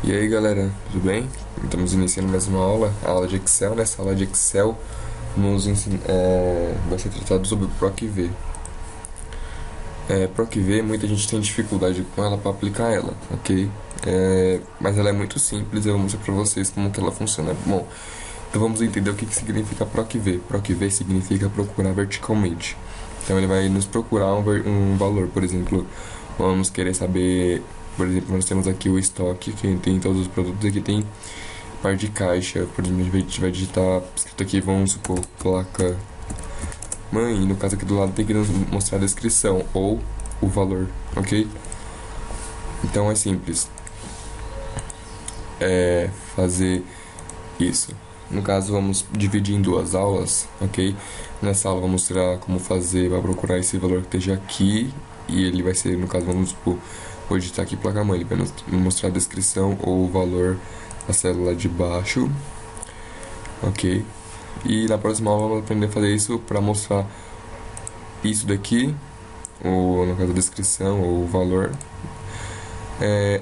E aí galera, tudo bem? Estamos iniciando mais uma aula, a aula de Excel. Nessa aula de Excel vai ser tratado sobre o PROC-V. PROC-V, muita gente tem dificuldade com ela para aplicar ela, ok? Mas ela é muito simples, eu vou mostrar para vocês como que ela funciona. Bom, então vamos entender o que significa PROC-V. PROC-V significa procurar verticalmente. Então ele vai nos procurar um valor, por exemplo, vamos querer saber, por exemplo, nós temos aqui o estoque, que tem todos os produtos, aqui tem par de caixa, por exemplo, a gente vai digitar, escrito aqui, vamos supor, placa mãe, e no caso aqui do lado tem que nos mostrar a descrição, ou o valor, ok? Então é simples fazer isso. No caso, vamos dividir em duas aulas, ok? Nessa aula, vou mostrar como fazer para procurar esse valor que esteja aqui. E ele vai ser, no caso, vamos supor, vou digitar aqui placa-mãe. Ele vai nos mostrar a descrição ou o valor da célula de baixo, ok? E na próxima aula, vamos aprender a fazer isso para mostrar isso daqui, ou no caso, a descrição ou o valor,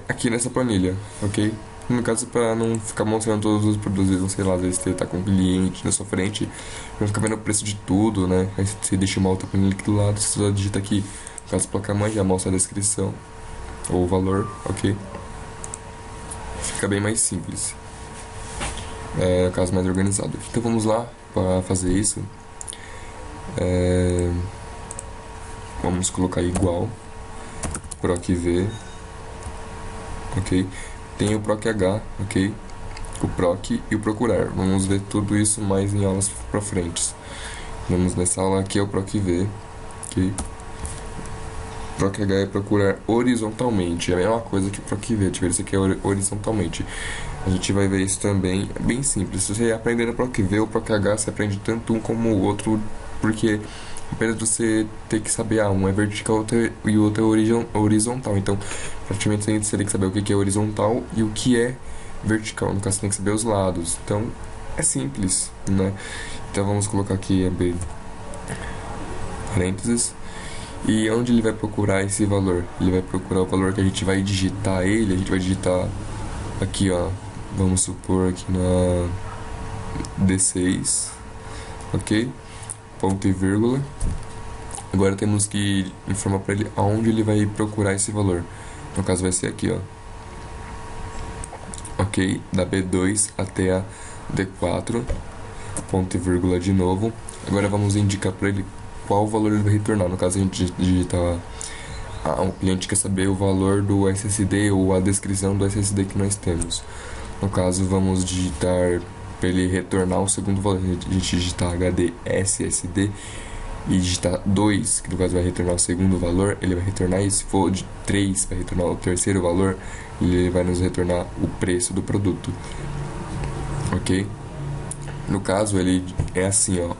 aqui nessa planilha, ok? No caso, para não ficar mostrando todos os produtos, sei lá, às vezes você tá com um cliente na sua frente, não ficar vendo o preço de tudo, né? Aí você deixa uma outra planilha aqui do lado, você só digita aqui, no caso, placa-mãe, já mostra a descrição ou o valor, ok? Fica bem mais simples, no caso, mais organizado. Então vamos lá para fazer isso. Vamos colocar igual PROC-V, ok? Tem o PROC-H, ok? O PROC e o procurar. Vamos ver tudo isso mais em aulas para frente. Vamos nessa aula aqui é o PROC-V, ok? PROC-H é procurar horizontalmente. É a mesma coisa que o PROC-V, isso aqui é horizontalmente. A gente vai ver isso também, é bem simples. Se você aprender o PROC-V ou o PROC-H, você aprende tanto um como o outro, porque apenas você ter que saber, um é vertical e o outro é horizontal. Então, praticamente você teria que saber o que é horizontal e o que é vertical. No caso, você tem que saber os lados. Então, é simples, né? Então, vamos colocar aqui abrir parênteses. E onde ele vai procurar esse valor? Ele vai procurar o valor que a gente vai digitar ele. A gente vai digitar aqui, ó. Vamos supor aqui na D6, ok? Ponto e vírgula. Agora temos que informar para ele aonde ele vai procurar esse valor. No caso vai ser aqui, ó. Ok, da B2 até a D4, ponto e vírgula de novo. Agora vamos indicar para ele qual valor ele vai retornar. No caso a gente digita, o cliente quer saber o valor do SSD ou a descrição do SSD que nós temos. No caso vamos digitar para ele retornar o segundo valor. A gente digitar HD SSD e digitar 2, que no caso vai retornar o segundo valor, ele vai retornar isso. Se for de 3, vai retornar o terceiro valor, ele vai nos retornar o preço do produto, ok? No caso, ele é assim, ó.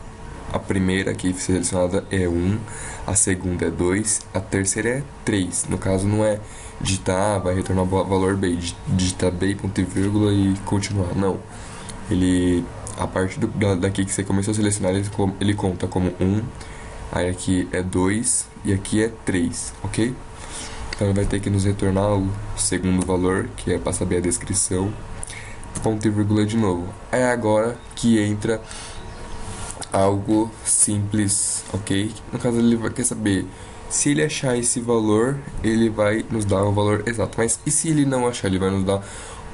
A primeira aqui selecionada é 1, a segunda é 2, a terceira é 3. No caso, não é digitar vai retornar o valor B, digitar B, ponto e vírgula e continuar. Não. Ele, a partir daqui que você começou a selecionar, ele conta como 1, aí aqui é 2 e aqui é 3, ok? Então ele vai ter que nos retornar o segundo valor, que é para saber a descrição, ponto e vírgula de novo. É agora que entra algo simples, ok? No caso ele quer saber, se ele achar esse valor, ele vai nos dar o valor exato. Mas e se ele não achar, ele vai nos dar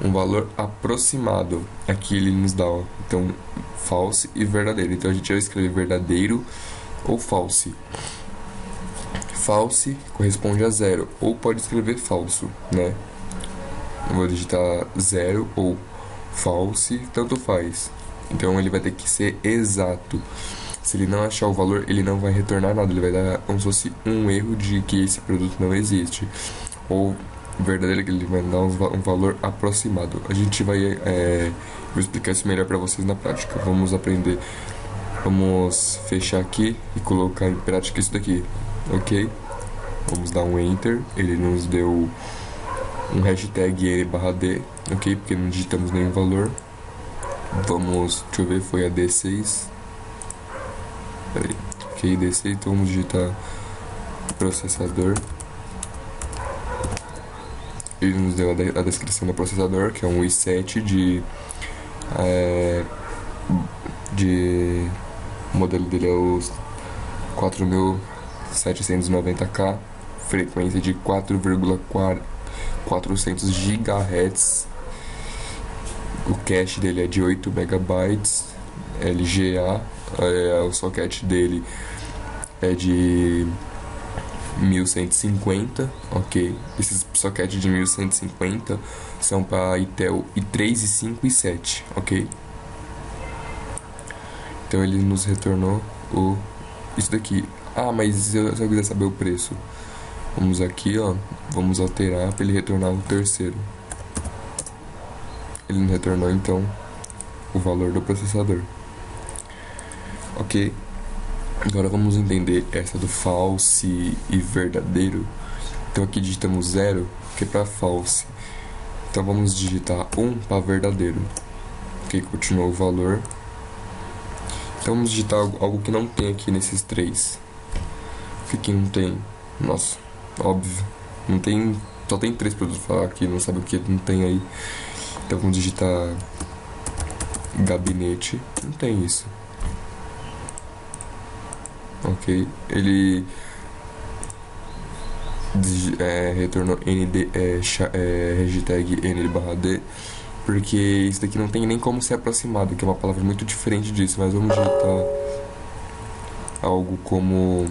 um valor aproximado. Aqui ele nos dá, ó, então, false e verdadeiro. Então a gente vai escrever verdadeiro ou false. False corresponde a 0, ou pode escrever falso, né? Eu vou digitar 0 ou false, tanto faz. Então ele vai ter que ser exato. Se ele não achar o valor, ele não vai retornar nada. Ele vai dar como se fosse um erro de que esse produto não existe. Ou verdadeiro, que ele vai dar um valor aproximado. A gente vai vou explicar isso melhor para vocês na prática. Vamos aprender. Vamos fechar aqui e colocar em prática isso daqui, ok? Vamos dar um enter. Ele nos deu um hashtag N/D, ok? Porque não digitamos nenhum valor. Vamos, deixa eu ver, foi a D6. Peraí, ok, D6, então vamos digitar processador. Ele nos deu a descrição do processador, que é um i7 o modelo dele é o 4790K, frequência de 4,400 GHz. O cache dele é de 8 MB, LGA, o socket dele é de 1150, ok? Esses sockets de 1150 são para Intel i3, i5 e i7, ok? Então ele nos retornou isso daqui. Ah, mas se eu quiser saber o preço, vamos aqui, ó, vamos alterar para ele retornar o terceiro. Ele nos retornou então o valor do processador, ok? Agora vamos entender essa do false e verdadeiro. Então aqui digitamos 0, que é para false. Então vamos digitar 1 para verdadeiro. Ok, continuou o valor. Então vamos digitar algo que não tem aqui nesses três. O que não tem? Nossa, óbvio. Não tem, só tem 3 produtos para falar aqui, não sabe o que não tem aí. Então vamos digitar gabinete. Não tem isso. Ok, ele retornou hashtag ND/D, porque isso daqui não tem nem como ser aproximado, que é uma palavra muito diferente disso, mas vamos digitar algo como...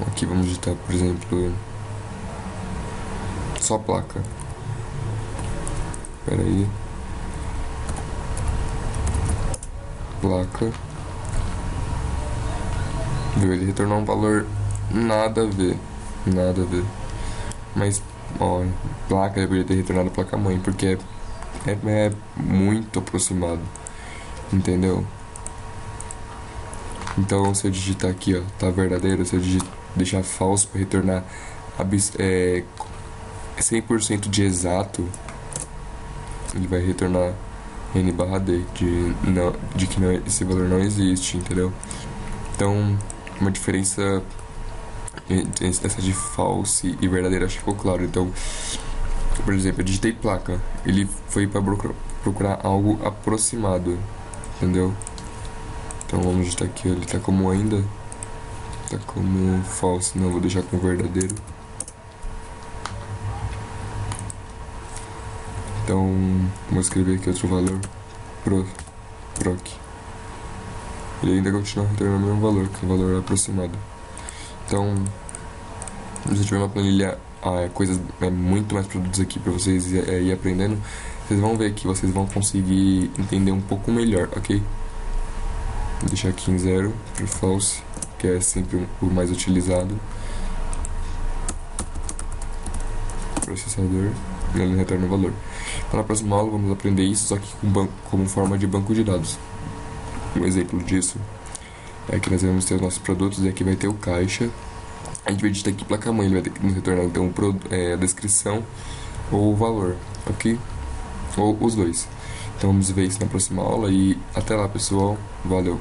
Aqui vamos digitar, por exemplo, só placa. Espera aí. Placa. Viu? Ele retornou um valor nada a ver. Nada a ver. Mas, ó, placa deveria ter retornado placa-mãe, porque é muito aproximado. Entendeu? Então, se eu digitar aqui, ó, tá verdadeiro, se eu deixar falso para retornar 100% de exato, ele vai retornar N/D, de que esse valor não existe, entendeu? Então, uma diferença essa de false e verdadeiro, acho que ficou claro. Então, por exemplo, eu digitei placa, ele foi para procurar algo aproximado, entendeu? Então vamos digitar aqui, ele tá como ainda, tá como false, não, vou deixar com verdadeiro. Então, vou escrever aqui outro valor, proc. Ele ainda continua retornando o mesmo valor, que é o valor aproximado. Então, se você tiver uma planilha, muito mais produtos aqui para vocês ir aprendendo, vocês vão ver que vocês vão conseguir entender um pouco melhor, ok? Vou deixar aqui em 0 para false, que é sempre o mais utilizado. Processador, e ele retorna o valor. Então, na próxima aula vamos aprender isso, só que como forma de banco de dados. Um exemplo disso é que nós vamos ter os nossos produtos e aqui vai ter o caixa. A gente vai digitar aqui placa-mãe, ele vai ter que nos retornar então a descrição ou o valor, ok? Ou os dois. Então vamos ver isso na próxima aula e até lá, pessoal. Valeu!